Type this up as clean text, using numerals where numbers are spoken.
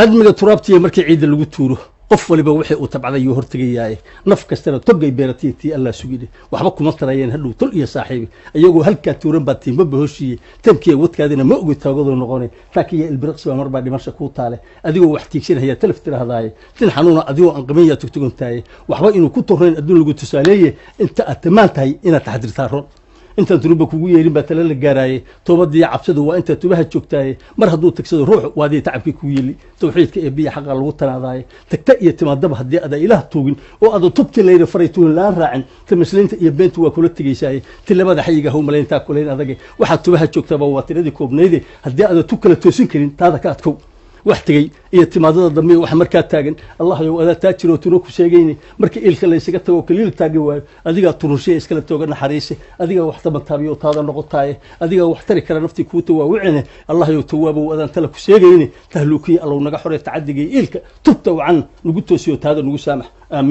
admiga turaabtiya markii ciid lagu tuuro qof waliba wixii uu tabcaday iyo hortagayay naf kastana togay beeratiiti Allah sugide waxba kuma tarayeen hadhow tul iyo saaxiibi ayagoo halka tuuran baa tiimba bahoshiye tamkiye wadkaadina ma ogi taagado noqonay taakiya ilbirqsi marba dhimasho ku taale adigoo wax tiigsanaya talaf tiraahdaay tin xanuuna adigoo aan qamiya tugtuguntaay waxba inuu ku torreen adduun lagu tusaaleeyay inta atamaan tahay ina taxdirtaa ron inta duruba kugu yeerin baa tala la gaaraaye toobadii cabsadu waa inta tubaha joogtaaye mar hadduu tagsado ruux waadii tacabkii kugu yeeli tawxiidka ee biya xaqa lagu tanaadaay tagta iyo timaadaba haddii ada ilaah toogin oo ada tubti leeyda faraytuun la raacin tamasliinta iyo beentu waa kula tagaysay tilabada xayiga hoo maleynta kuleen adag waxa tubaha joogtaba waa tiradii koobnayde haddii ada tu kala toosin karin taada ka adkow wax tagay iyo timaadada dambe wax markaa taagan Allah yow ada taajiro turo ku sheegayni markii ilka la isaga tago kaliil taagi waayo adiga turushay iskala tooga naxariis adiga wax tabataabiyo taada noqotay adiga wax tari kara nafti ku tawaawicina Allah yow tawaabo adan tala ku sheegayni tahluuki Allah naga xorey tacadiga ilka tubta wacan nugu toosiyo taada nugu saamax aamin